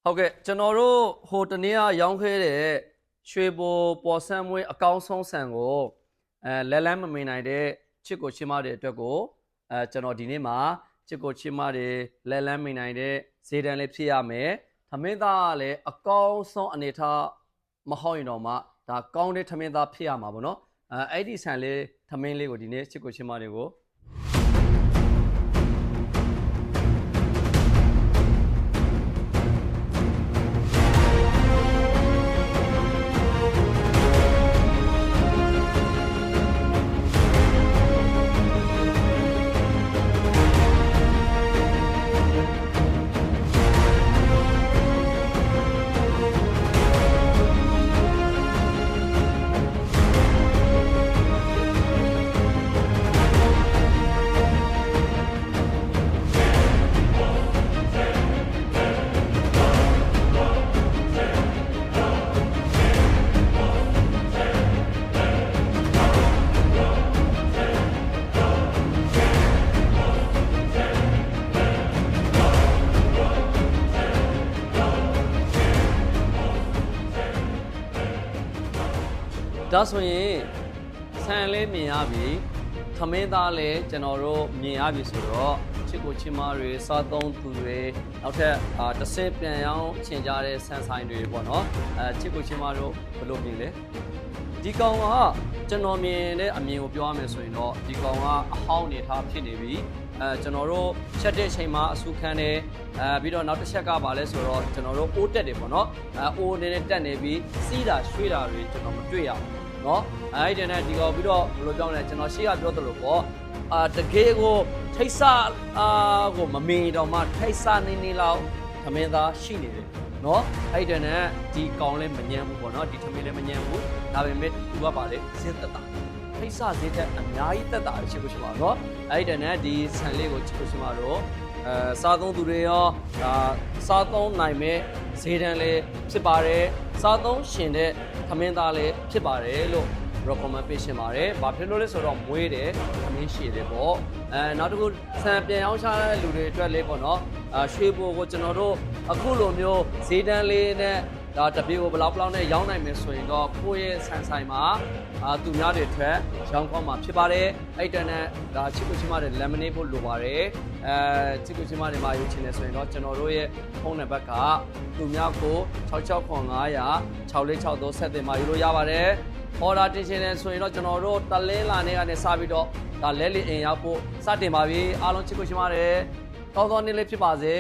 ဟုတ်ကဲ့ကျွန်တော်တို့ဟိုတနေ့ကရောင်းခဲ့တဲ့ရွှေဘိုပေါ်ဆန်းမွေးအကောင်းဆုံးဆန်ကိုလဲလန်းမမင်နိုင်တဲ့ချစ်ကိုချစ်မတွေအတွက်ကိုကျွန်တော်ဒီနေ့မှာချစ်ကိုချစ်မတွေလဲလန်းမင်နိုင်တဲ့ဈေးတန်းလေးဖြစ်ရမယ်။ထမင်းသားကလည်းအကောင်းဆုံးအနေထားမဟုတ်ရင်တော့မှဒါကောင်းတဲ့ထမင်းသားဖြစ်ရမှာပေါ့နော်။အဲ့ဒီဆန်လေးထမင်းလေးကိုဒီနေ့ချစ်ကိုချစ်မတွေကိုဒါဆိုရင်ဆန်လေးမြင်ရပြီထမင်းသားလည်းကျွန်တော်တို့မြင်ရပြီဆိုတော့ချစ်ကိုချစ်မတွေစားသုံးသူတွေနောက်ထပ်တစ်ဆင့်ပြန်ရောင်းချင်ကြတဲ့ဆန်ဆိုင်တွေပေါ့နော်ချစ်ကိုချစ်မတို့ဘယ်လိုမြင်လဲဒီကောင်ကကျွန်တော်မြင်တဲ့အမြင်ကိုပြောရမယ်ဆိုရင်တော့ဒီကောင်ကအဟောင်းနေထားဖြစ်နေပြီကျွန်တော်တို့ချက်တဲ့အချိန်မှာအဆူခံတယ်ပြီးတော့နောက်တစ်ချက်ကပါလဲဆိုတော့ကျွန်တော်တို့အိုးတက်တယ်ပေါ့နော်အိုးနေတက်နေပြီးစီးတာရွှေ့တာတွေကျွန်တော်မတွေ့ရဘူးနော်အဲ့ဒီနဲ့ဒီကောင်ပြီးတော့ဘယ်လိုပြောလဲကျွန်တော်ရှေ့ကပြောသလိုပေါ့တကယ်ကိုထိတ်ဆကိုမမီတော့မှထိတ်ဆနေလောက်သမင်းသားရှိနေတယ်နော်အဲ့ဒီနဲ့ဒီကောင်လည်းမညံဘူးပေါ့နော်ဒီသမင်းလည်းမညံဘူးဒါပေမဲ့သူကပါလေစင်သက်တာထိတ်ဆဈေးတက်အများကြီးတက်တာရှိကိုရှိပါတော့အဲ့ဒီနဲ့ဒီဆန်လေးကိုချစ်လို့ရှိမှာတော့စားသုံးသူတွေရောစားသုံးနိုင်မဲ့ဈေးတန်းလေးဖြစ်ပါတယ်စားသုံးရှင်တဲ့သမင်းသားလေးဖြစ်ပါတယ်လို့ recommend ပေးရှင်ပါတယ်။ဘာဖြစ်လို့လဲဆိုတော့မွေးတယ်သမင်းရှည်တယ်ပေါ့နောက်တစ်ခုဆန်ပြန်ရောင်းချတဲ့လူတွေအတွက်လေးပေါ့နော်ရွှေဘိုကိုကျွန်တော်တို့အခုလိုမျိုးဈေးတန်းလေးနဲ့ဒါတပြေကိုဘလောက်နဲ့ရောင်းနိုင်မယ်ဆိုရင်တော့ကိုယ့်ရဲ့ဆန်ဆိုင်မှာသူများတွေထွက်ရောင်းကောင်းမှာဖြစ်ပါတယ်အဲ့တန်းနဲ့ဒါချစ်ကိုချစ်မတွေ lemonade ဖို့လိုပါတယ်ချစ်ကိုချစ်မတွေမှာယူချင်တယ်ဆိုရင်တော့ကျွန်တော်တို့ရဲ့ဖုန်းနံပါတ်ကသူများကို669500 6463ဆက်တင်မှာယူလို့ရပါတယ်အော်ဒါတင်ရှင်တယ်ဆိုရင်တော့ကျွန်တော်တို့တလင်းလာနေကနေစပြီးတော့ဒါလဲလီအိမ်ရောက်ဖို့စတင်ပါပြီအားလုံးချစ်ကိုချစ်မတွေကောင်းသောနေ့လေးဖြစ်ပါစေ